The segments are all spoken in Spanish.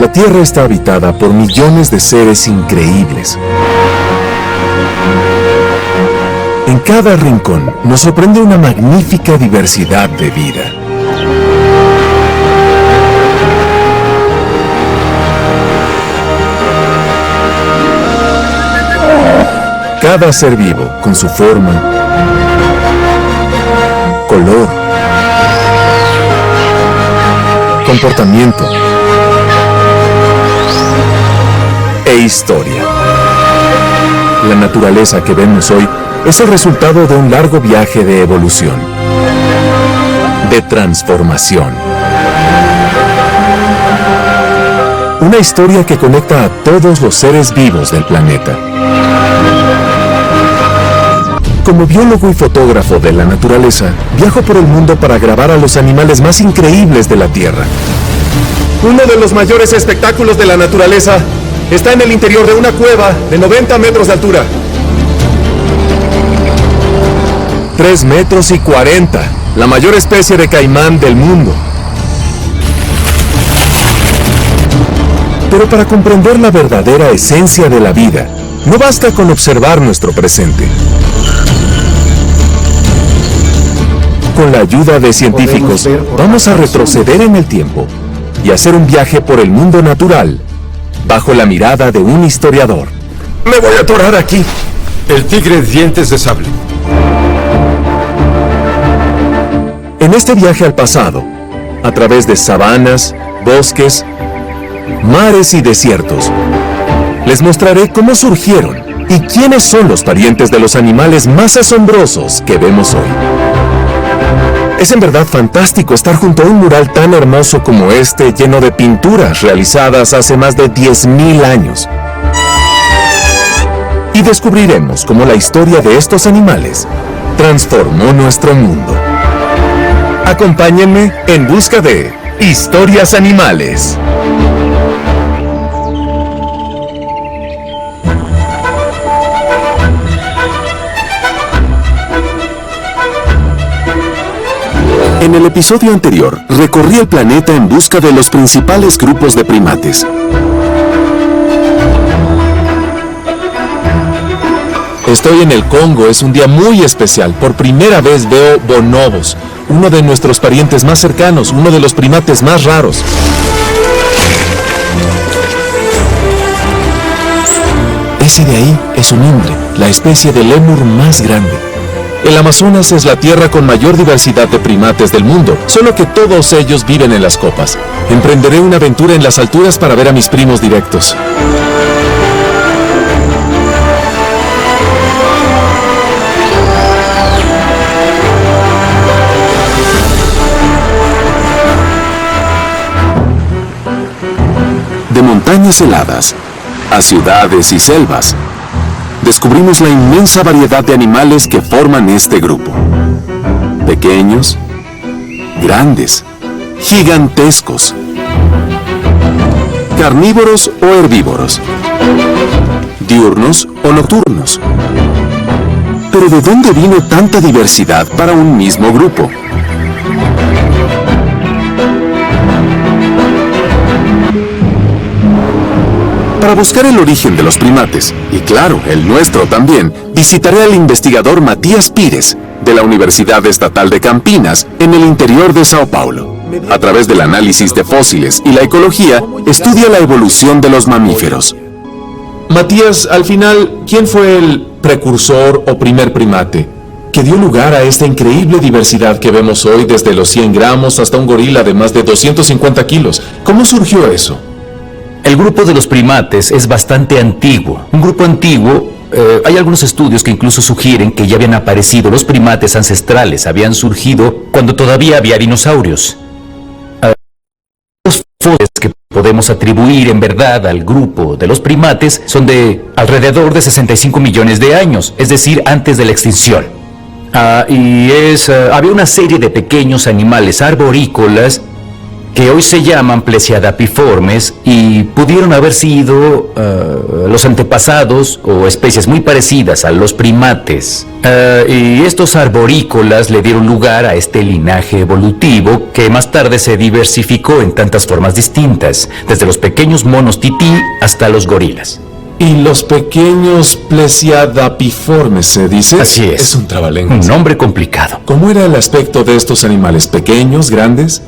La Tierra está habitada por millones de seres increíbles. En cada rincón nos sorprende una magnífica diversidad de vida. Cada ser vivo, con su forma, color, comportamiento e historia. La naturaleza que vemos hoy es el resultado de un largo viaje de evolución, de transformación. Una historia que conecta a todos los seres vivos del planeta. Como biólogo y fotógrafo de la naturaleza, viajo por el mundo para grabar a los animales más increíbles de la Tierra. Uno de los mayores espectáculos de la naturaleza está en el interior de una cueva de 90 metros de altura. 3 metros y 40, la mayor especie de caimán del mundo. Pero para comprender la verdadera esencia de la vida, no basta con observar nuestro presente. Con la ayuda de científicos, vamos a retroceder en el tiempo y hacer un viaje por el mundo natural, bajo la mirada de un historiador. ¡Me voy a atorar aquí! El tigre dientes de sable. En este viaje al pasado, a través de sabanas, bosques, mares y desiertos, les mostraré cómo surgieron y quiénes son los parientes de los animales más asombrosos que vemos hoy. Es en verdad fantástico estar junto a un mural tan hermoso como este, lleno de pinturas realizadas hace más de 10.000 años. Y descubriremos cómo la historia de estos animales transformó nuestro mundo. Acompáñenme en busca de Historias Animales. En el episodio anterior, recorrí el planeta en busca de los principales grupos de primates. Estoy en el Congo, es un día muy especial. Por primera vez veo bonobos, uno de nuestros parientes más cercanos, uno de los primates más raros. Ese de ahí es un imbre, la especie de lémur más grande. El Amazonas es la tierra con mayor diversidad de primates del mundo, solo que todos ellos viven en las copas. Emprenderé una aventura en las alturas para ver a mis primos directos. De montañas heladas a ciudades y selvas, descubrimos la inmensa variedad de animales que forman este grupo. Pequeños, grandes, gigantescos, carnívoros o herbívoros, diurnos o nocturnos. Pero ¿de dónde vino tanta diversidad para un mismo grupo? Para buscar el origen de los primates, y claro, el nuestro también, visitaré al investigador Matías Pires, de la Universidad Estatal de Campinas, en el interior de Sao Paulo. A través del análisis de fósiles y la ecología, estudia la evolución de los mamíferos. Matías, al final, ¿quién fue el precursor o primer primate que dio lugar a esta increíble diversidad que vemos hoy, desde los 100 gramos hasta un gorila de más de 250 kilos? ¿Cómo surgió eso? El grupo de los primates es bastante antiguo. Un grupo antiguo, hay algunos estudios que incluso sugieren que ya habían aparecido los primates ancestrales, habían surgido cuando todavía había dinosaurios. Los fósiles que podemos atribuir en verdad al grupo de los primates son de alrededor de 65 millones de años, es decir, antes de la extinción. Había una serie de pequeños animales arborícolas que hoy se llaman Plesiadapiformes y pudieron haber sido los antepasados o especies muy parecidas a los primates. Y estos arborícolas le dieron lugar a este linaje evolutivo que más tarde se diversificó en tantas formas distintas, desde los pequeños monos tití hasta los gorilas. Y los pequeños Plesiadapiformes, ¿se dice? Así es. Es un trabalenguas. Un nombre complicado. ¿Cómo era el aspecto de estos animales? ¿Pequeños, grandes?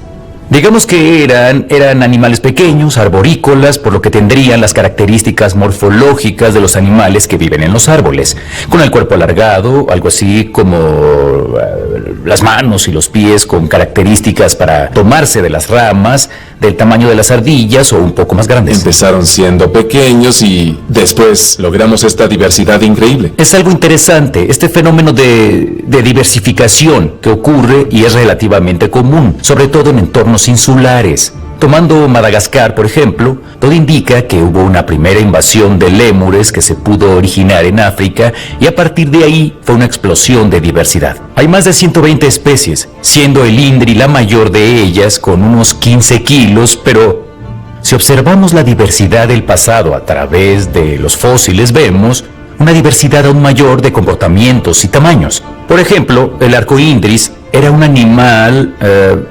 Digamos que eran animales pequeños, arborícolas, por lo que tendrían las características morfológicas de los animales que viven en los árboles, con el cuerpo alargado, algo así como las manos y los pies con características para tomarse de las ramas, del tamaño de las ardillas o un poco más grandes. Empezaron siendo pequeños y después logramos esta diversidad increíble. Es algo interesante, este fenómeno de diversificación que ocurre y es relativamente común, sobre todo en entornos insulares. Tomando Madagascar, por ejemplo, todo indica que hubo una primera invasión de lémures que se pudo originar en África y a partir de ahí fue una explosión de diversidad. Hay más de 120 especies, siendo el indri la mayor de ellas con unos 15 kilos, pero si observamos la diversidad del pasado a través de los fósiles vemos una diversidad aún mayor de comportamientos y tamaños. Por ejemplo, el arcoíndris era un animal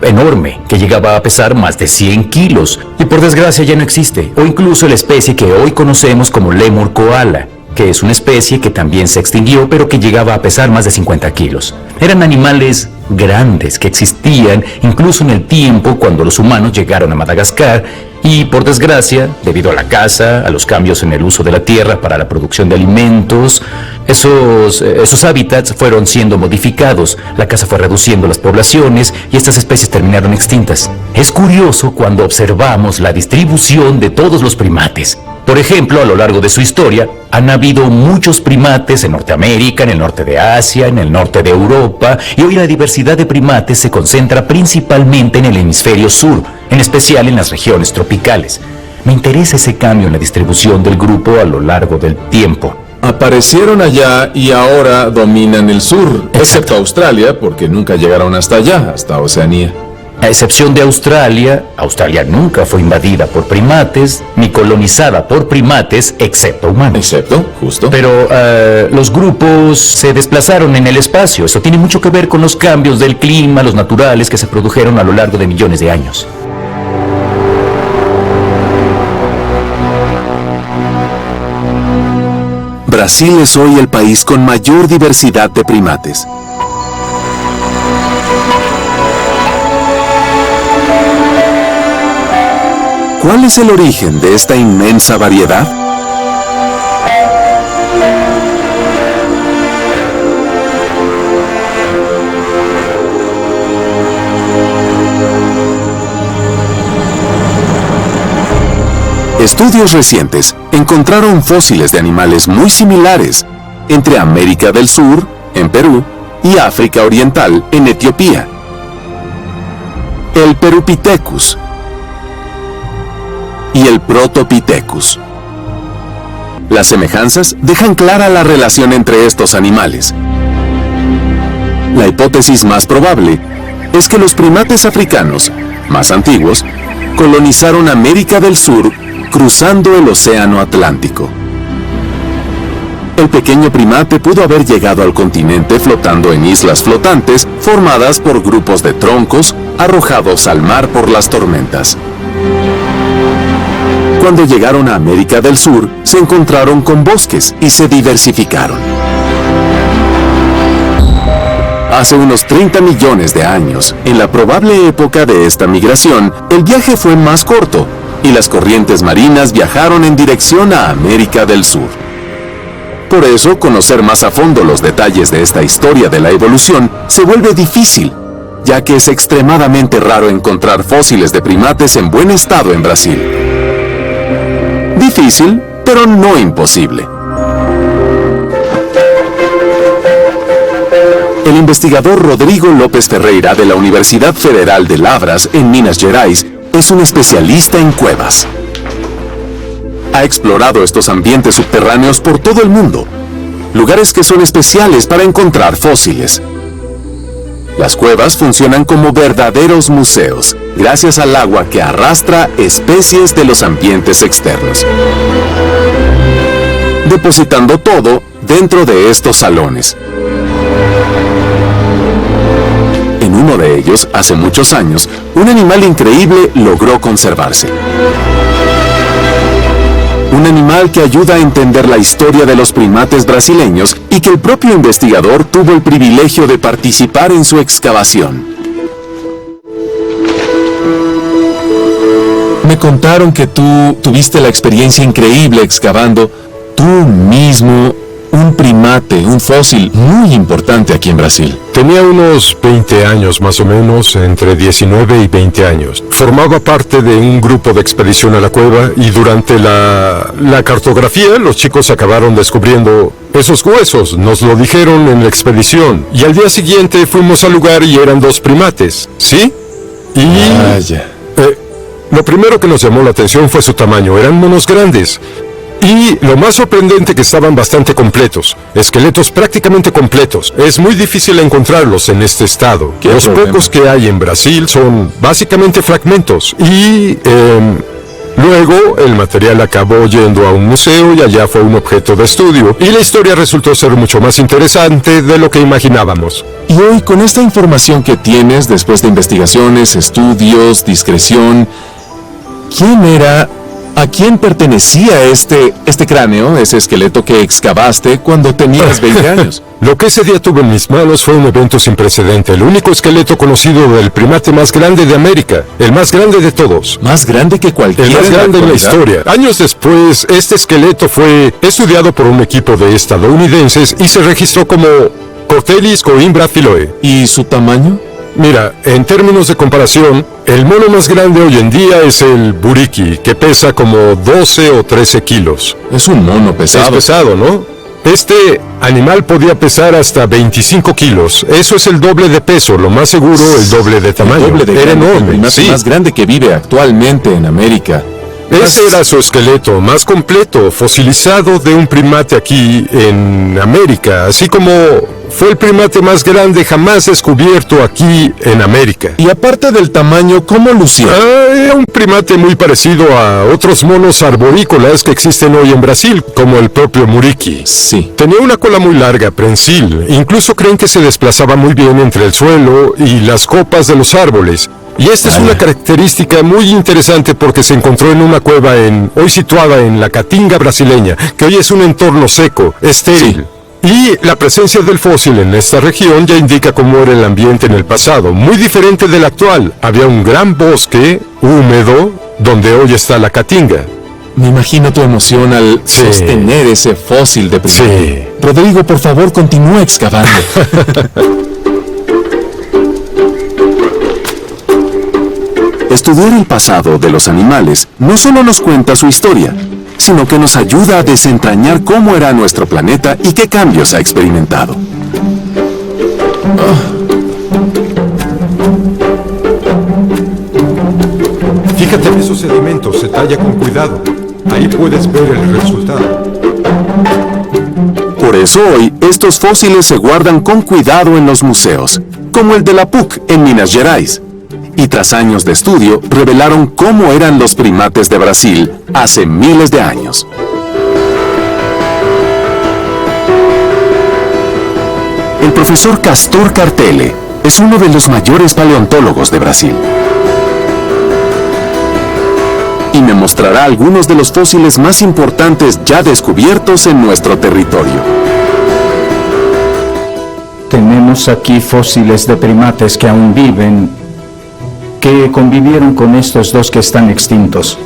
enorme que llegaba a pesar más de 100 kilos y por desgracia ya no existe, o incluso la especie que hoy conocemos como lémur koala, que es una especie que también se extinguió pero que llegaba a pesar más de 50 kilos. Eran animales grandes que existían incluso en el tiempo cuando los humanos llegaron a Madagascar y por desgracia, debido a la caza, a los cambios en el uso de la tierra para la producción de alimentos, esos hábitats fueron siendo modificados, la caza fue reduciendo las poblaciones y estas especies terminaron extintas. Es curioso cuando observamos la distribución de todos los primates. Por ejemplo, a lo largo de su historia, han habido muchos primates en Norteamérica, en el norte de Asia, en el norte de Europa, y hoy la diversidad de primates se concentra principalmente en el hemisferio sur, en especial en las regiones tropicales. Me interesa ese cambio en la distribución del grupo a lo largo del tiempo. Aparecieron allá y ahora dominan el sur, excepto Australia, porque nunca llegaron hasta allá, hasta Oceanía. A excepción de Australia, Australia nunca fue invadida por primates, ni colonizada por primates, excepto humanos. Excepto, justo. Pero los grupos se desplazaron en el espacio. Eso tiene mucho que ver con los cambios del clima, los naturales que se produjeron a lo largo de millones de años. Brasil es hoy el país con mayor diversidad de primates. ¿Cuál es el origen de esta inmensa variedad? Estudios recientes encontraron fósiles de animales muy similares entre América del Sur, en Perú, y África Oriental, en Etiopía. El Perupithecus y el Protopithecus. Las semejanzas dejan clara la relación entre estos animales. La hipótesis más probable es que los primates africanos, más antiguos, colonizaron América del Sur cruzando el Océano Atlántico. El pequeño primate pudo haber llegado al continente flotando en islas flotantes formadas por grupos de troncos arrojados al mar por las tormentas. Cuando llegaron a América del Sur, se encontraron con bosques y se diversificaron. Hace unos 30 millones de años, en la probable época de esta migración, el viaje fue más corto y las corrientes marinas viajaron en dirección a América del Sur. Por eso, conocer más a fondo los detalles de esta historia de la evolución se vuelve difícil, ya que es extremadamente raro encontrar fósiles de primates en buen estado en Brasil. Difícil, pero no imposible. El investigador Rodrigo López Ferreira de la Universidad Federal de Lavras en Minas Gerais es un especialista en cuevas. Ha explorado estos ambientes subterráneos por todo el mundo, lugares que son especiales para encontrar fósiles. Las cuevas funcionan como verdaderos museos, gracias al agua que arrastra especies de los ambientes externos, depositando todo dentro de estos salones. En uno de ellos, hace muchos años, un animal increíble logró conservarse. Un animal que ayuda a entender la historia de los primates brasileños y que el propio investigador tuvo el privilegio de participar en su excavación. Me contaron que tú tuviste la experiencia increíble excavando tú mismo un primate, un fósil muy importante aquí en Brasil. Tenía unos 20 años más o menos, entre 19 y 20 años. Formaba parte de un grupo de expedición a la cueva y durante la cartografía los chicos acabaron descubriendo esos huesos. Nos lo dijeron en la expedición. Y al día siguiente fuimos al lugar y eran 2 primates, ¿sí? Y Vaya. Lo primero que nos llamó la atención fue su tamaño. Eran monos grandes. Y lo más sorprendente que estaban bastante completos, esqueletos prácticamente completos. Es muy difícil encontrarlos en este estado. Los pocos que hay en Brasil son básicamente fragmentos. Y luego el material acabó yendo a un museo y allá fue un objeto de estudio. Y la historia resultó ser mucho más interesante de lo que imaginábamos. Y hoy, con esta información que tienes después de investigaciones, estudios, discreción, ¿quién era? ¿A quién pertenecía este cráneo, ese esqueleto que excavaste cuando tenías 20 años? Lo que ese día tuve en mis manos fue un evento sin precedente. El único esqueleto conocido del primate más grande de América. El más grande de todos. Más grande que cualquiera. El más grande en la historia. Años después, este esqueleto fue estudiado por un equipo de estadounidenses y se registró como Cortellis coimbra philoe. ¿Y su tamaño? Mira, en términos de comparación, el mono más grande hoy en día es el buriki, que pesa como 12 o 13 kilos. Es un mono pesado. Es pesado, ¿no? Este animal podía pesar hasta 25 kilos. Eso es el doble de peso, lo más seguro el doble de tamaño. El doble de Era grande, enorme, el primate sí. más grande que vive actualmente en América. Ese era su esqueleto más completo, fosilizado de un primate aquí en América, así como fue el primate más grande jamás descubierto aquí en América. Y aparte del tamaño, ¿cómo lucía? Era un primate muy parecido a otros monos arborícolas que existen hoy en Brasil, como el propio muriqui. Sí. Tenía una cola muy larga, prensil, incluso creen que se desplazaba muy bien entre el suelo y las copas de los árboles. Y esta es una característica muy interesante porque se encontró en una cueva hoy situada en la Caatinga brasileña, que hoy es un entorno seco, estéril. Sí. Y la presencia del fósil en esta región ya indica cómo era el ambiente en el pasado, muy diferente del actual. Había un gran bosque húmedo donde hoy está la Caatinga. Me imagino tu emoción al sostener ese fósil de primate. Sí. Rodrigo, por favor, continúa excavando. Estudiar el pasado de los animales no solo nos cuenta su historia, sino que nos ayuda a desentrañar cómo era nuestro planeta y qué cambios ha experimentado. Fíjate en esos sedimentos, se talla con cuidado. Ahí puedes ver el resultado. Por eso hoy, estos fósiles se guardan con cuidado en los museos, como el de la PUC en Minas Gerais. Y tras años de estudio, revelaron cómo eran los primates de Brasil hace miles de años. El profesor Castor Cartelle es uno de los mayores paleontólogos de Brasil. Y me mostrará algunos de los fósiles más importantes ya descubiertos en nuestro territorio. Tenemos aquí fósiles de primates que aún viven, que convivieron con estos 2 que están extintos.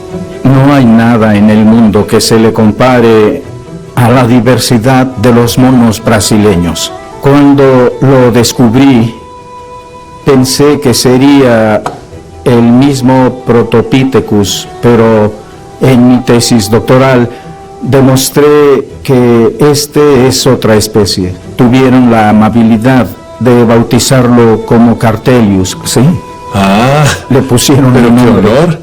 No hay nada en el mundo que se le compare a la diversidad de los monos brasileños. Cuando lo descubrí, pensé que sería el mismo Protopithecus, pero en mi tesis doctoral demostré que este es otra especie. Tuvieron la amabilidad de bautizarlo como Cartellius, ¿sí? Ah, le pusieron pero el nombre. qué honor.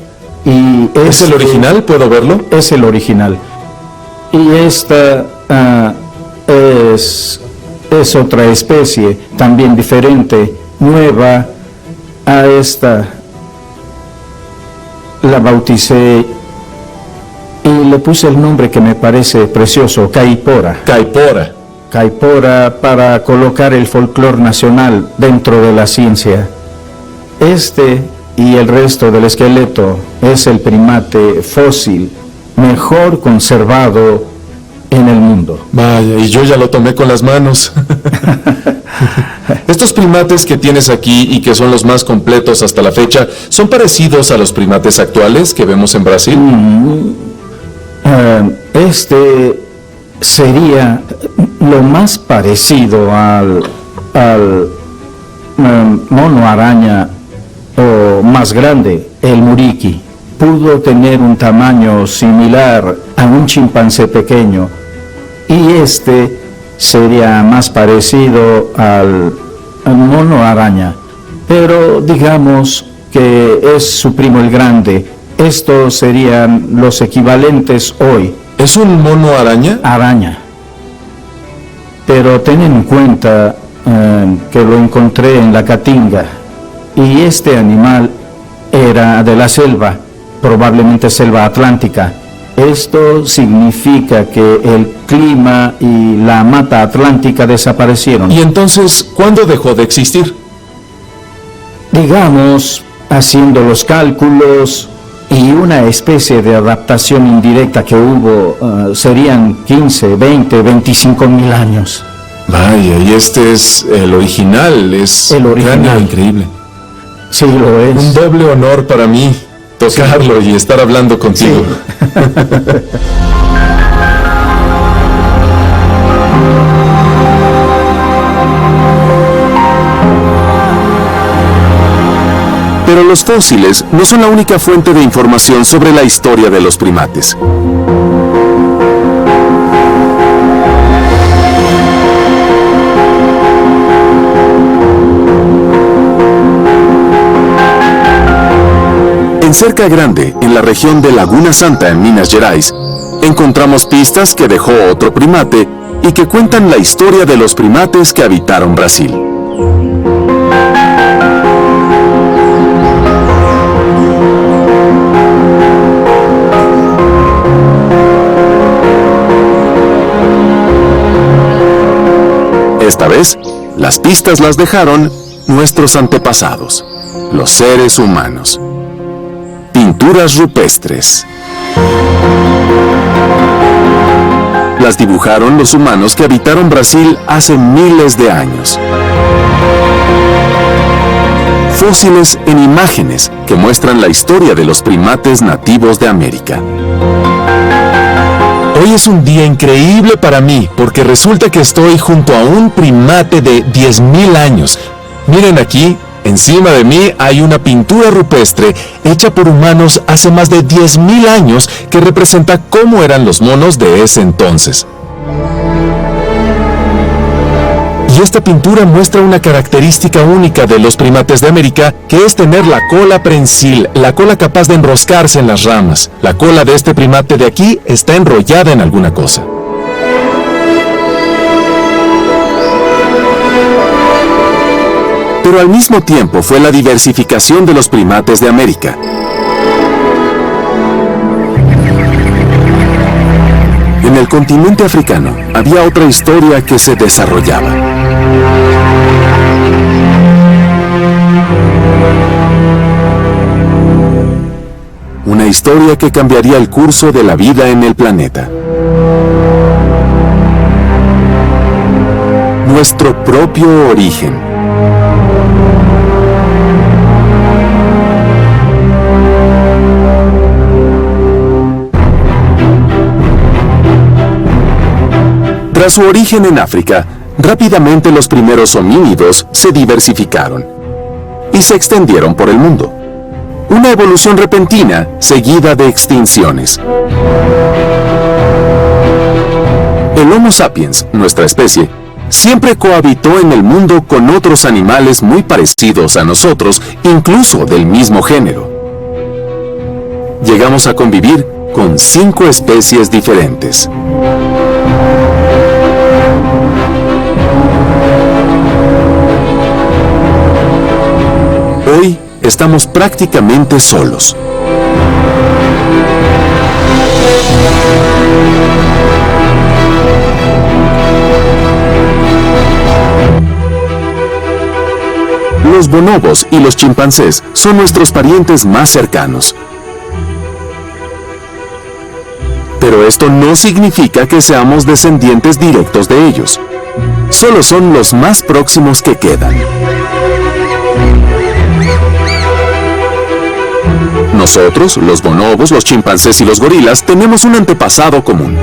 Y ¿Es el original? ¿Puedo verlo? Es el original. Y esta es otra especie, también diferente, nueva, a esta la bauticé y le puse el nombre que me parece precioso, Caipora. Caipora. Caipora, para colocar el folclore nacional dentro de la ciencia. Este y el resto del esqueleto es el primate fósil mejor conservado en el mundo. Vaya, y yo ya lo tomé con las manos. Estos primates que tienes aquí y que son los más completos hasta la fecha, ¿son parecidos a los primates actuales que vemos en Brasil? Este sería lo más parecido al mono araña o más grande, el muriqui. Pudo tener un tamaño similar a un chimpancé pequeño, y este sería más parecido al mono araña, pero digamos que es su primo el grande. Estos serían los equivalentes hoy. ¿Es un mono araña? Araña. Pero ten en cuenta que lo encontré en la Caatinga, y este animal era de la selva, probablemente selva atlántica. Esto significa que el clima y la mata atlántica desaparecieron. ¿Y entonces cuándo dejó de existir? Digamos, haciendo los cálculos y una especie de adaptación indirecta que hubo, serían 15, 20, 25 mil años. Vaya, y este es el original, es El original. grande, increíble. Sí, lo es. Un doble honor para mí tocarlo y estar hablando contigo. Pero los fósiles no son la única fuente de información sobre la historia de los primates. En Cerca Grande, en la región de Laguna Santa, en Minas Gerais, encontramos pistas que dejó otro primate y que cuentan la historia de los primates que habitaron Brasil. Esta vez, las pistas las dejaron nuestros antepasados, los seres humanos. Pinturas rupestres. Las dibujaron los humanos que habitaron Brasil hace miles de años. Fósiles en imágenes que muestran la historia de los primates nativos de América. Hoy es un día increíble para mí porque resulta que estoy junto a un primate de 10.000 años. Miren aquí, encima de mí hay una pintura rupestre hecha por humanos hace más de 10.000 años que representa cómo eran los monos de ese entonces. Y esta pintura muestra una característica única de los primates de América, que es tener la cola prensil, la cola capaz de enroscarse en las ramas. La cola de este primate de aquí está enrollada en alguna cosa. Pero al mismo tiempo fue la diversificación de los primates de América. En el continente africano había otra historia que se desarrollaba. Una historia que cambiaría el curso de la vida en el planeta. Nuestro propio origen. Tras su origen en África, rápidamente los primeros homínidos se diversificaron y se extendieron por el mundo. Una evolución repentina seguida de extinciones. El Homo sapiens, nuestra especie, siempre cohabitó en el mundo con otros animales muy parecidos a nosotros, incluso del mismo género. Llegamos a convivir con 5 especies diferentes. estamos prácticamente solos. Los bonobos y los chimpancés son nuestros parientes más cercanos. Pero esto no significa que seamos descendientes directos de ellos. Solo son los más próximos que quedan. Nosotros, los bonobos, los chimpancés y los gorilas, tenemos un antepasado común.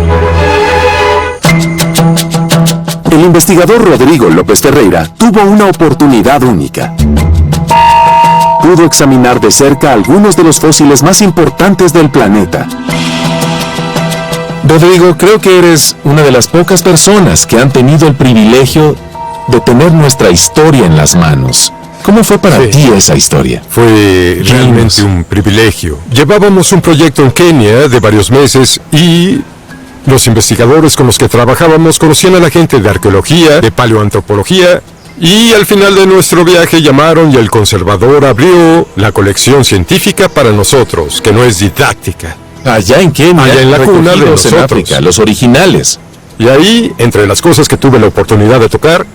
El investigador Rodrigo López Ferreira tuvo una oportunidad única. Pudo examinar de cerca algunos de los fósiles más importantes del planeta. Rodrigo, creo que eres una de las pocas personas que han tenido el privilegio de tener nuestra historia en las manos. ¿Cómo fue para ti esa historia? Fue realmente un privilegio. Llevábamos un proyecto en Kenia de varios meses y los investigadores con los que trabajábamos conocían a la gente de arqueología, de paleoantropología, y al final de nuestro viaje llamaron y el conservador abrió la colección científica para nosotros, que no es didáctica. Allá en Kenia, allá en la cuna de nosotros, en África, los originales. Y ahí, entre las cosas que tuve la oportunidad de tocar,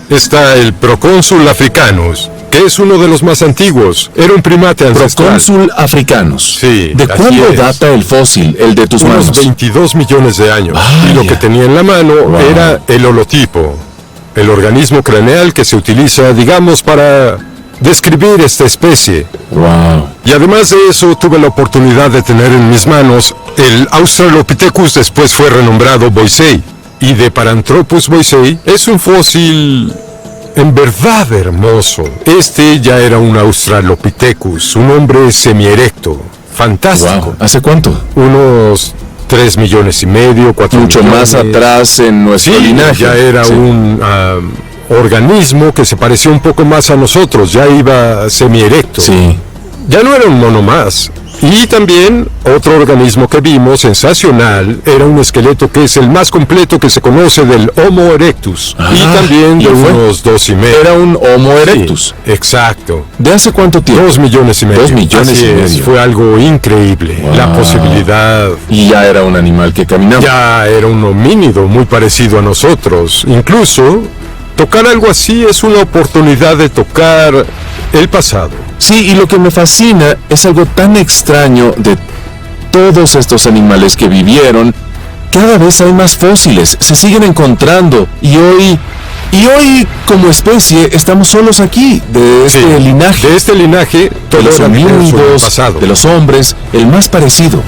está el Procónsul africanus, que es uno de los más antiguos. Era un primate ancestral. Procónsul africanus. Sí. ¿De cuándo data el fósil, el de tus manos? Unos 22 millones de años. Y lo que tenía en la mano era el holotipo, el organismo craneal que se utiliza, digamos, para describir esta especie. Wow. Y además de eso, tuve la oportunidad de tener en mis manos el Australopithecus, después fue renombrado Boisei. Y de Paranthropus boisei es un fósil en verdad hermoso. Este ya era un Australopithecus, un hombre semierecto, fantástico. Wow. ¿Hace cuánto? Unos 3 millones y medio, 4 Mucho millones. Más atrás en nuestro linaje. Ya era un organismo que se parecía un poco más a nosotros, ya iba semierecto. Sí. Ya no era un mono más. Y también otro organismo que vimos, sensacional, era un esqueleto que es el más completo que se conoce del Homo erectus. Y también de unos 2 y medio. Era un Homo erectus. Sí, exacto. ¿De hace cuánto tiempo? 2 millones y medio. 2 millones Así y es, medio. fue algo increíble. Wow. La posibilidad. Y ya era un animal que caminaba. Ya era un homínido muy parecido a nosotros. Incluso, tocar algo así es una oportunidad de tocar el pasado. Sí, y lo que me fascina es algo tan extraño de todos estos animales que vivieron. Cada vez hay más fósiles, se siguen encontrando. Y hoy, como especie, estamos solos aquí, de este linaje. De este linaje, De los homínidos, de los hombres, el más parecido.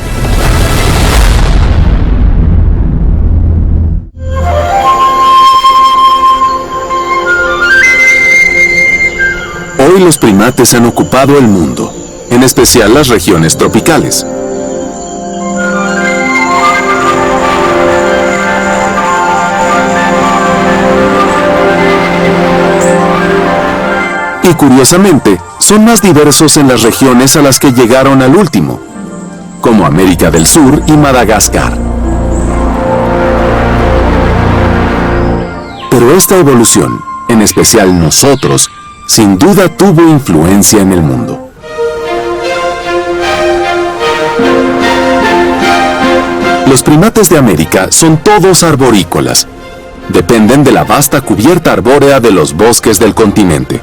Hoy los primates han ocupado el mundo, en especial las regiones tropicales. Y curiosamente, son más diversos en las regiones a las que llegaron al último, como América del Sur y Madagascar. Pero esta evolución, en especial nosotros, sin duda tuvo influencia en el mundo. Los primates de América son todos arborícolas. Dependen de la vasta cubierta arbórea de los bosques del continente.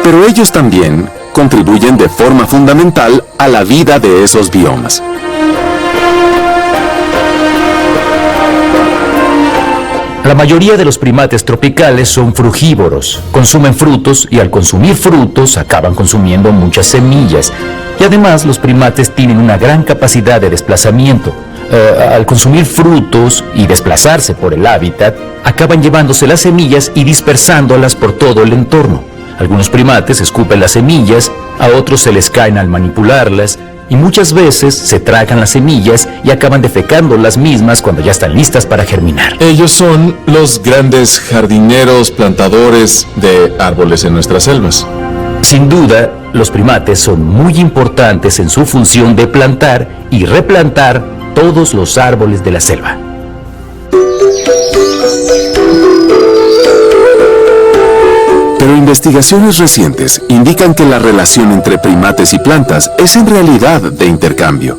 Pero ellos también contribuyen de forma fundamental a la vida de esos biomas. La mayoría de los primates tropicales son frugívoros, consumen frutos y al consumir frutos acaban consumiendo muchas semillas. Y además los primates tienen una gran capacidad de desplazamiento. Al consumir frutos y desplazarse por el hábitat, acaban llevándose las semillas y dispersándolas por todo el entorno. Algunos primates escupen las semillas, a otros se les caen al manipularlas, y muchas veces se tragan las semillas y acaban defecando las mismas cuando ya están listas para germinar. Ellos son los grandes jardineros, plantadores de árboles en nuestras selvas. Sin duda, los primates son muy importantes en su función de plantar y replantar todos los árboles de la selva. Pero investigaciones recientes indican que la relación entre primates y plantas es en realidad de intercambio.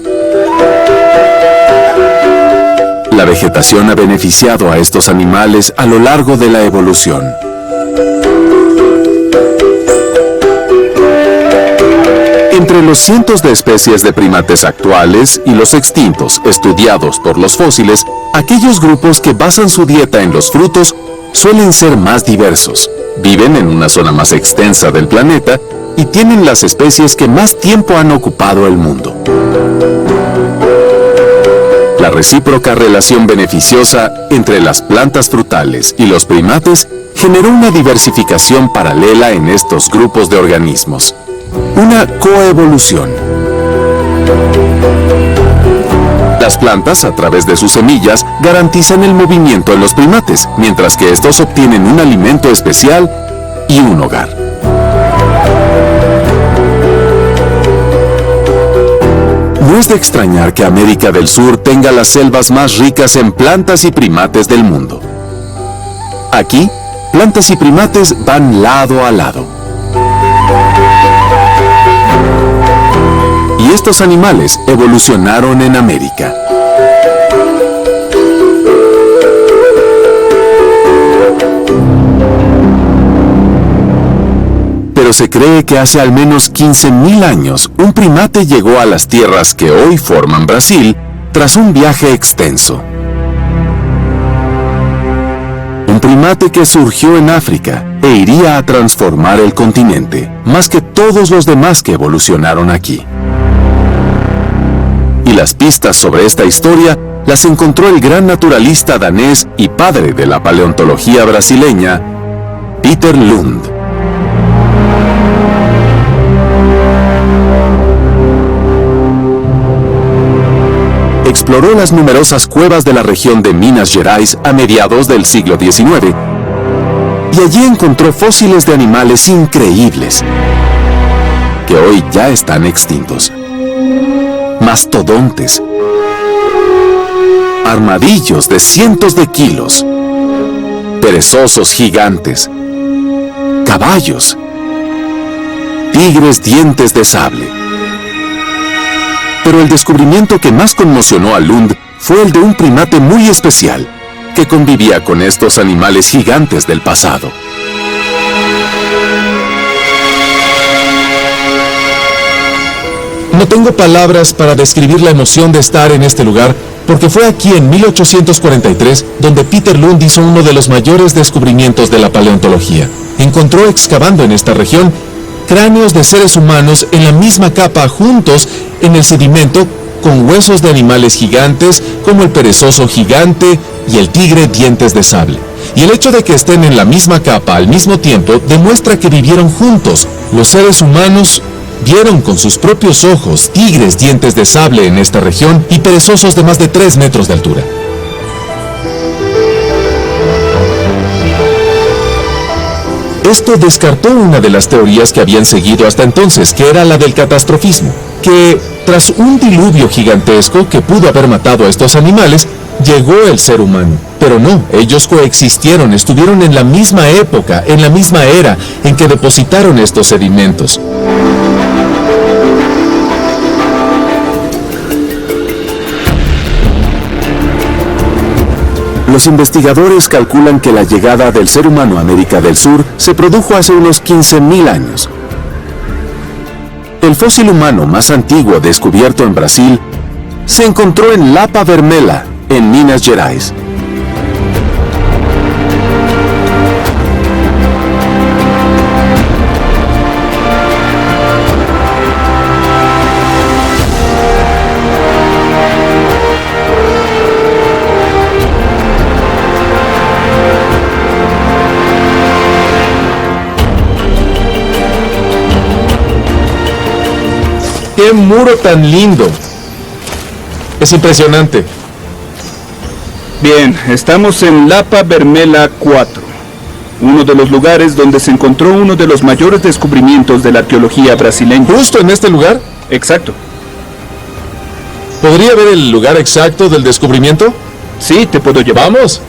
La vegetación ha beneficiado a estos animales a lo largo de la evolución. Entre los cientos de especies de primates actuales y los extintos estudiados por los fósiles, aquellos grupos que basan su dieta en los frutos suelen ser más diversos, viven en una zona más extensa del planeta y tienen las especies que más tiempo han ocupado el mundo. La recíproca relación beneficiosa entre las plantas frutales y los primates generó una diversificación paralela en estos grupos de organismos. Una coevolución. Las plantas, a través de sus semillas, garantizan el movimiento en los primates, mientras que estos obtienen un alimento especial y un hogar. No es de extrañar que América del Sur tenga las selvas más ricas en plantas y primates del mundo. Aquí, plantas y primates van lado a lado. Y estos animales evolucionaron en América. Pero se cree que hace al menos 15.000 años un primate llegó a las tierras que hoy forman Brasil tras un viaje extenso. Un primate que surgió en África e iría a transformar el continente, más que todos los demás que evolucionaron aquí. Y las pistas sobre esta historia las encontró el gran naturalista danés y padre de la paleontología brasileña, Peter Lund. Exploró las numerosas cuevas de la región de Minas Gerais a mediados del siglo XIX, y allí encontró fósiles de animales increíbles, que hoy ya están extintos. Mastodontes, armadillos de cientos de kilos, perezosos gigantes, caballos, tigres dientes de sable. Pero el descubrimiento que más conmocionó a Lund fue el de un primate muy especial, que convivía con estos animales gigantes del pasado. No tengo palabras para describir la emoción de estar en este lugar, porque fue aquí en 1843 donde Peter Lund hizo uno de los mayores descubrimientos de la paleontología. Encontró excavando en esta región cráneos de seres humanos en la misma capa juntos en el sedimento, con huesos de animales gigantes como el perezoso gigante y el tigre dientes de sable. Y el hecho de que estén en la misma capa al mismo tiempo demuestra que vivieron juntos. Los seres humanos vieron con sus propios ojos tigres dientes de sable en esta región y perezosos de más de 3 metros de altura. Esto descartó una de las teorías que habían seguido hasta entonces, que era la del catastrofismo, que tras un diluvio gigantesco que pudo haber matado a estos animales, llegó el ser humano. Pero no, ellos coexistieron, estuvieron en la misma época, en la misma era en que depositaron estos sedimentos. Los investigadores calculan que la llegada del ser humano a América del Sur se produjo hace unos 15.000 años. El fósil humano más antiguo descubierto en Brasil se encontró en Lapa Vermelha, en Minas Gerais. ¡Qué muro tan lindo! Es impresionante. Bien, estamos en Lapa Vermelha 4, uno de los lugares donde se encontró uno de los mayores descubrimientos de la arqueología brasileña. ¿Justo en este lugar? Exacto. ¿Podría ver el lugar exacto del descubrimiento? Sí, te puedo llevar. ¡Vamos!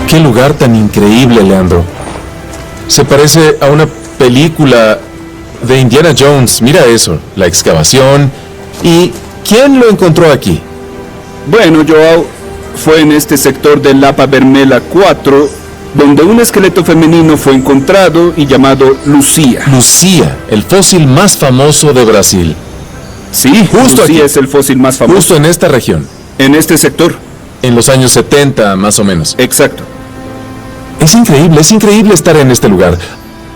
Qué lugar tan increíble, Leandro. Se parece a una película de Indiana Jones. Mira eso, la excavación. ¿Y quién lo encontró aquí? Bueno, Joao, fue en este sector del Lapa Vermelha 4 donde un esqueleto femenino fue encontrado y llamado Lucía. Lucía, el fósil más famoso de Brasil. Sí, Justo Lucía aquí. es el fósil más famoso. Justo en esta región. En este sector. En los años 70, más o menos. Exacto. Es increíble estar en este lugar.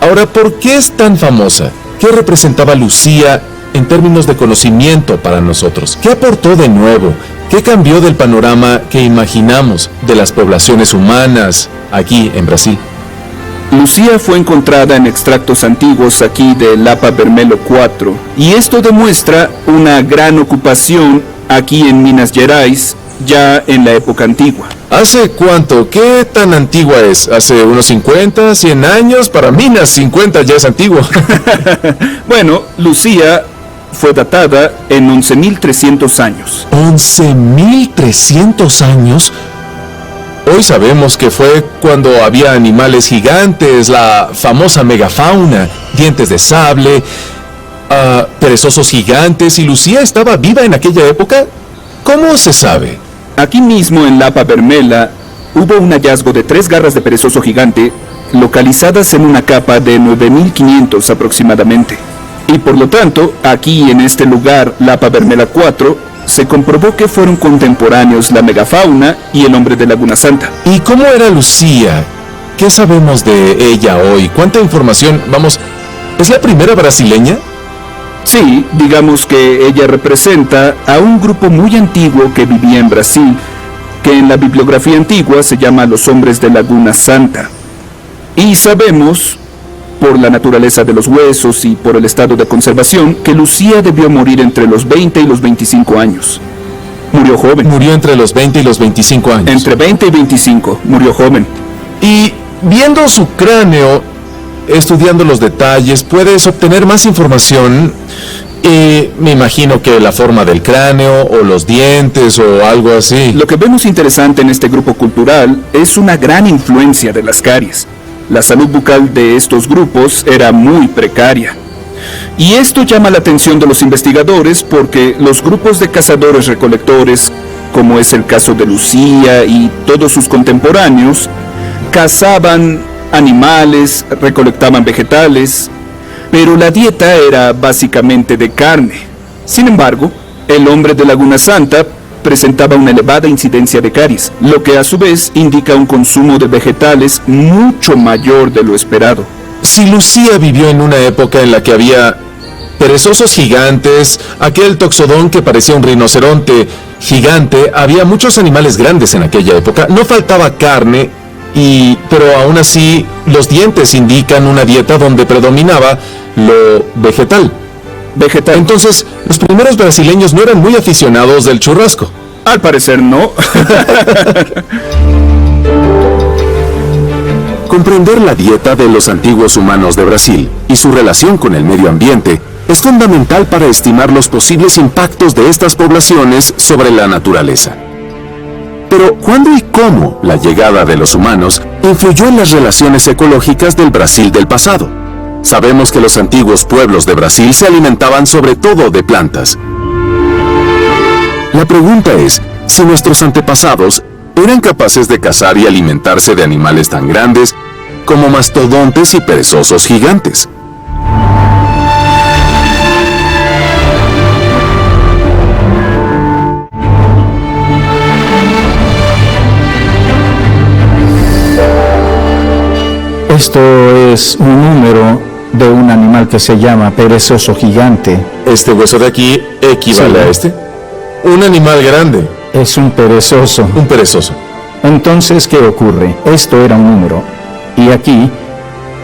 Ahora, ¿por qué es tan famosa? ¿Qué representaba Lucía en términos de conocimiento para nosotros? ¿Qué aportó de nuevo? ¿Qué cambió del panorama que imaginamos de las poblaciones humanas aquí en Brasil? Lucía fue encontrada en extractos antiguos aquí de Lapa Vermelho 4 y esto demuestra una gran ocupación aquí en Minas Gerais ya en la época antigua. ¿Hace cuánto? ¿Qué tan antigua es? ¿Hace unos 50, 100 años? Para Minas, 50 ya es antiguo. Bueno, Lucía fue datada en 11.300 años. 11.300 años. Hoy sabemos que fue cuando había animales gigantes, la famosa megafauna, dientes de sable, perezosos gigantes, y Lucía estaba viva en aquella época. ¿Cómo se sabe? Aquí mismo en Lapa Vermelha hubo un hallazgo de 3 garras de perezoso gigante localizadas en una capa de 9.500 aproximadamente. Y por lo tanto, aquí en este lugar, Lapa Vermelha 4, se comprobó que fueron contemporáneos la megafauna y el hombre de Laguna Santa. ¿Y cómo era Lucía? ¿Qué sabemos de ella hoy? ¿Cuánta información? Vamos, ¿es la primera brasileña? Sí, digamos que ella representa a un grupo muy antiguo que vivía en Brasil, que en la bibliografía antigua se llama los hombres de Laguna Santa. Y sabemos, por la naturaleza de los huesos y por el estado de conservación, que Lucía debió morir entre los 20 y los 25 años. Murió joven. Murió entre los 20 y los 25 años. Entre 20 y 25, murió joven. Y viendo su cráneo, estudiando los detalles, puedes obtener más información. Me imagino que la forma del cráneo, o los dientes, o algo así. Lo que vemos interesante en este grupo cultural es una gran influencia de las caries. La salud bucal de estos grupos era muy precaria. Y esto llama la atención de los investigadores porque los grupos de cazadores-recolectores, como es el caso de Lucía y todos sus contemporáneos, cazaban animales, recolectaban vegetales, pero la dieta era básicamente de carne. Sin embargo, el hombre de Laguna Santa presentaba una elevada incidencia de caries, lo que a su vez indica un consumo de vegetales mucho mayor de lo esperado. Si Lucía vivió en una época en la que había perezosos gigantes, aquel toxodón que parecía un rinoceronte gigante, había muchos animales grandes en aquella época, no faltaba carne, pero aún así los dientes indican una dieta donde predominaba lo vegetal. Entonces, los primeros brasileños no eran muy aficionados del churrasco. Al parecer no. Comprender la dieta de los antiguos humanos de Brasil y su relación con el medio ambiente es fundamental para estimar los posibles impactos de estas poblaciones sobre la naturaleza. Pero, ¿cuándo y cómo la llegada de los humanos influyó en las relaciones ecológicas del Brasil del pasado? Sabemos que los antiguos pueblos de Brasil se alimentaban sobre todo de plantas. La pregunta es, si nuestros antepasados eran capaces de cazar y alimentarse de animales tan grandes como mastodontes y perezosos gigantes. Esto es un número de un animal que se llama perezoso gigante. Este hueso de aquí equivale a este. Un animal grande. Es un perezoso. Un perezoso. Entonces, ¿qué ocurre? Esto era un número. Y aquí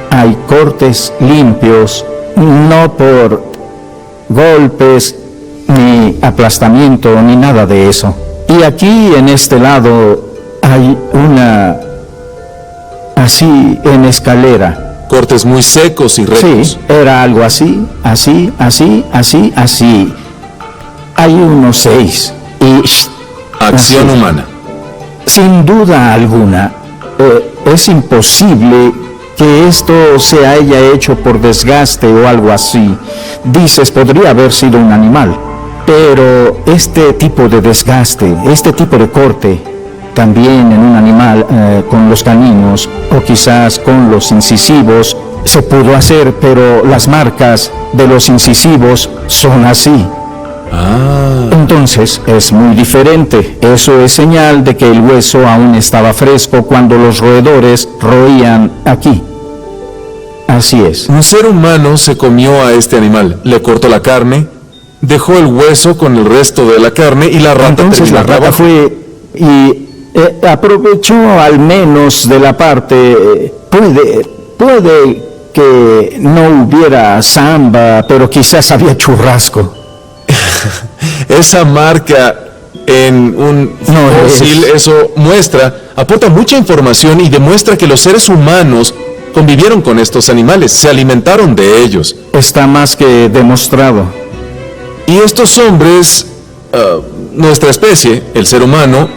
hay cortes limpios, no por golpes, ni aplastamiento, ni nada de eso. Y aquí en este lado hay una... así en escalera. Cortes muy secos y rectos. Sí, era algo así, así, así, así, así. Hay unos 6. Y acción así. Humana. Sin duda alguna, es imposible que esto se haya hecho por desgaste o algo así. Dices, podría haber sido un animal, pero este tipo de desgaste, este tipo de corte, también en un animal con los caninos o quizás con los incisivos, se pudo hacer, pero las marcas de los incisivos son así. Entonces es muy diferente. Eso es señal de que el hueso aún estaba fresco cuando los roedores roían aquí. Así es. Un ser humano se comió a este animal, le cortó la carne, dejó el hueso con el resto de la carne y la rata Entonces terminó la rata abajo. fue y aprovechó al menos de la parte. Puede que no hubiera samba, pero quizás había churrasco. Esa marca en un fósil, eso aporta mucha información y demuestra que los seres humanos convivieron con estos animales, se alimentaron de ellos. Está más que demostrado. Y estos hombres, nuestra especie, el ser humano,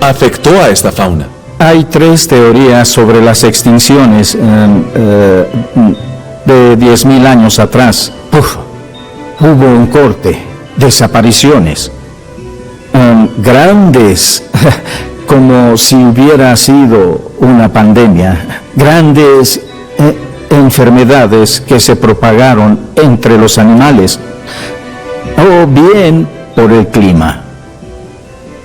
afectó a esta fauna. Hay 3 teorías sobre las extinciones de 10.000 años atrás. Hubo un corte, desapariciones grandes, como si hubiera sido una pandemia, grandes enfermedades que se propagaron entre los animales, o bien por el clima.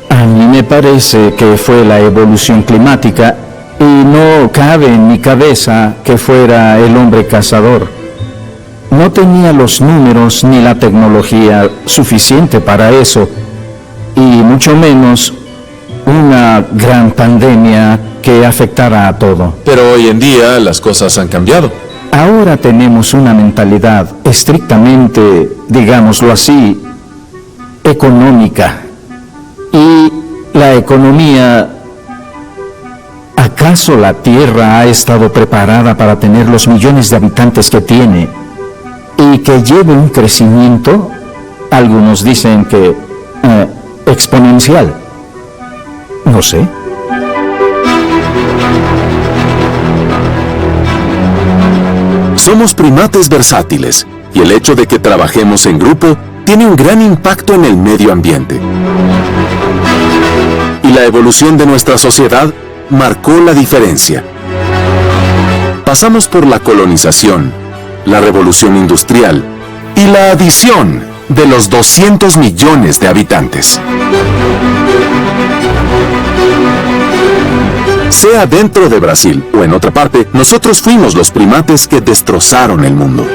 A mí me parece que fue la evolución climática y no cabe en mi cabeza que fuera el hombre cazador. No tenía los números ni la tecnología suficiente para eso, y mucho menos una gran pandemia que afectara a todo. Pero hoy en día las cosas han cambiado. Ahora tenemos una mentalidad estrictamente, digámoslo así, económica. Y la economía, ¿acaso la Tierra ha estado preparada para tener los millones de habitantes que tiene y que lleve un crecimiento? Algunos dicen que exponencial. No sé. Somos primates versátiles y el hecho de que trabajemos en grupo tiene un gran impacto en el medio ambiente. Y la evolución de nuestra sociedad marcó la diferencia. Pasamos por la colonización, la revolución industrial y la adición de los 200 millones de habitantes. Sea dentro de Brasil o en otra parte, nosotros fuimos los primates que destrozaron el mundo.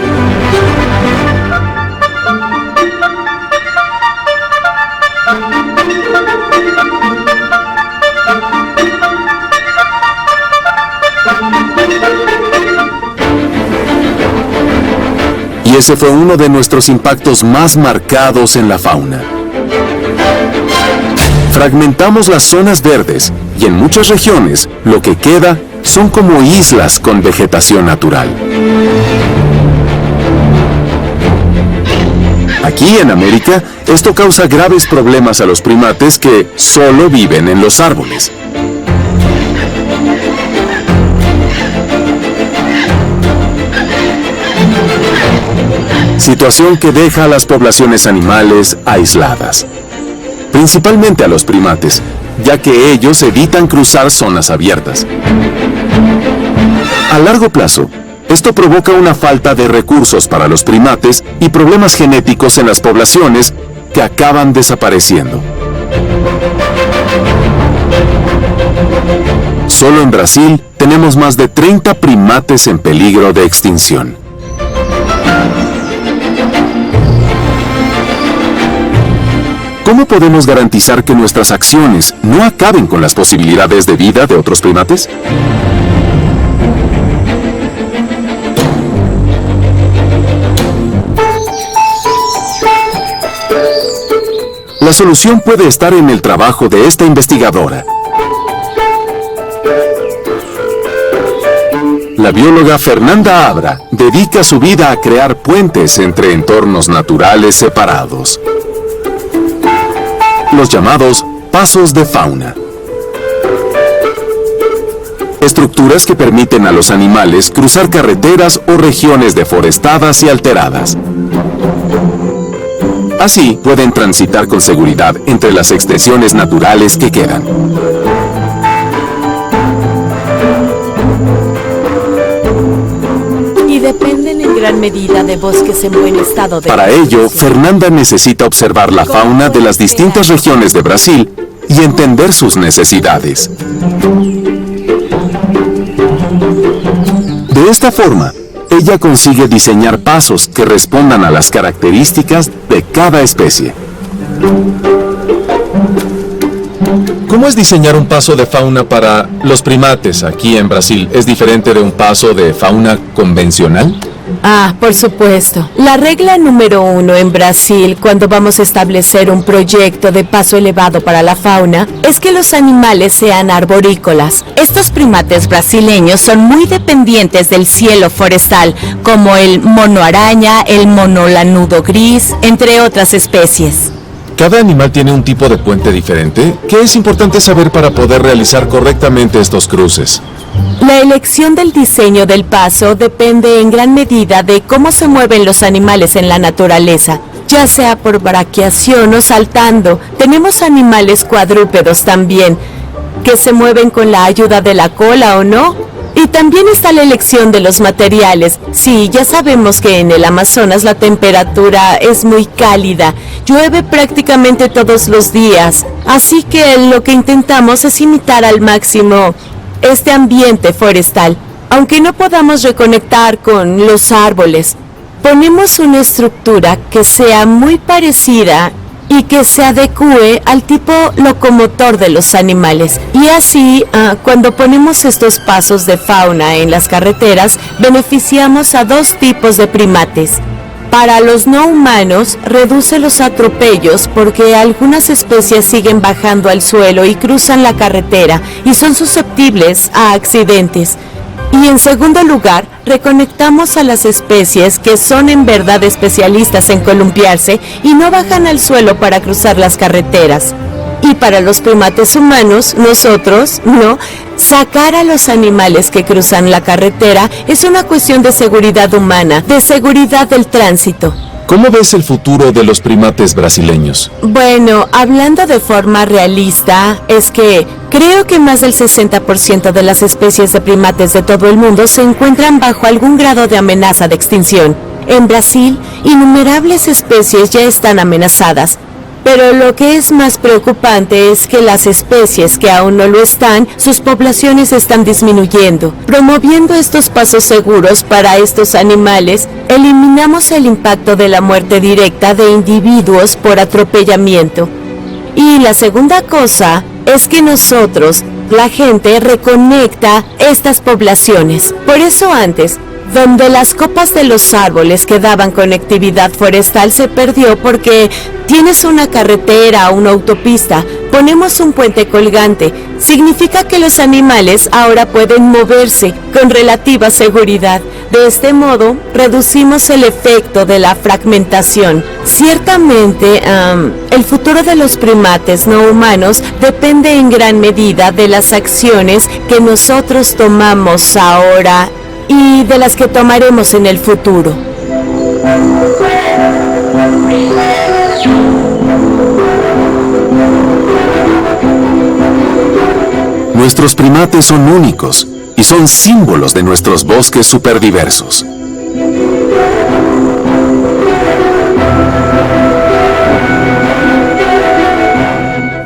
Y ese fue uno de nuestros impactos más marcados en la fauna. Fragmentamos las zonas verdes y en muchas regiones lo que queda son como islas con vegetación natural. Aquí en América, esto causa graves problemas a los primates que solo viven en los árboles. Situación que deja a las poblaciones animales aisladas, principalmente a los primates, ya que ellos evitan cruzar zonas abiertas. A largo plazo, esto provoca una falta de recursos para los primates y problemas genéticos en las poblaciones que acaban desapareciendo. Solo en Brasil tenemos más de 30 primates en peligro de extinción. ¿Cómo podemos garantizar que nuestras acciones no acaben con las posibilidades de vida de otros primates? La solución puede estar en el trabajo de esta investigadora. La bióloga Fernanda Abra dedica su vida a crear puentes entre entornos naturales separados, los llamados pasos de fauna. estructuras que permiten a los animales cruzar carreteras o regiones deforestadas y alteradas. Así pueden transitar con seguridad entre las extensiones naturales que quedan. Y dependen en gran medida de bosques en buen estado de Para ello, conservación. Fernanda necesita observar la fauna de las distintas regiones de Brasil y entender sus necesidades. De esta forma, ella consigue diseñar pasos que respondan a las características de cada especie. ¿Cómo es diseñar un paso de fauna para los primates aquí en Brasil? ¿Es diferente de un paso de fauna convencional? Ah, por supuesto. La regla número 1 en Brasil, cuando vamos a establecer un proyecto de paso elevado para la fauna, es que los animales sean arborícolas. Estos primates brasileños son muy dependientes del cielo forestal, como el mono araña, el mono lanudo gris, entre otras especies. ¿Cada animal tiene un tipo de puente diferente? ¿Qué es importante saber para poder realizar correctamente estos cruces? La elección del diseño del paso depende en gran medida de cómo se mueven los animales en la naturaleza, ya sea por braquiación o saltando. Tenemos animales cuadrúpedos también, que se mueven con la ayuda de la cola o no. Y también está la elección de los materiales. Sí, ya sabemos que en el Amazonas la temperatura es muy cálida. Llueve prácticamente todos los días. Así que lo que intentamos es imitar al máximo este ambiente forestal. Aunque no podamos reconectar con los árboles, ponemos una estructura que sea muy parecida y que se adecue al tipo locomotor de los animales. Y así, cuando ponemos estos pasos de fauna en las carreteras, beneficiamos a dos tipos de primates. Para los no humanos, reduce los atropellos porque algunas especies siguen bajando al suelo y cruzan la carretera y son susceptibles a accidentes. Y en segundo lugar, reconectamos a las especies que son en verdad especialistas en columpiarse y no bajan al suelo para cruzar las carreteras. Y para los primates humanos, nosotros, no, sacar a los animales que cruzan la carretera es una cuestión de seguridad humana, de seguridad del tránsito. ¿Cómo ves el futuro de los primates brasileños? Bueno, hablando de forma realista, es que creo que más del 60% de las especies de primates de todo el mundo se encuentran bajo algún grado de amenaza de extinción. En Brasil, innumerables especies ya están amenazadas. Pero lo que es más preocupante es que las especies que aún no lo están, sus poblaciones están disminuyendo. Promoviendo estos pasos seguros para estos animales, eliminamos el impacto de la muerte directa de individuos por atropellamiento. Y la segunda cosa es que nosotros, la gente, reconecta estas poblaciones. Por eso antes, donde las copas de los árboles que daban conectividad forestal se perdió porque tienes una carretera o una autopista, ponemos un puente colgante. Significa que los animales ahora pueden moverse con relativa seguridad. De este modo, reducimos el efecto de la fragmentación. Ciertamente, el futuro de los primates no humanos depende en gran medida de las acciones que nosotros tomamos ahora y de las que tomaremos en el futuro. Nuestros primates son únicos y son símbolos de nuestros bosques superdiversos.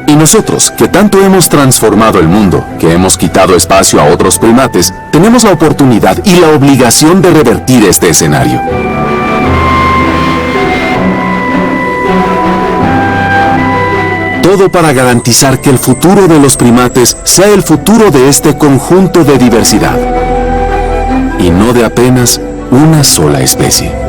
Y nosotros, que tanto hemos transformado el mundo, que hemos quitado espacio a otros primates, tenemos la oportunidad y la obligación de revertir este escenario. Todo para garantizar que el futuro de los primates sea el futuro de este conjunto de diversidad, y no de apenas una sola especie.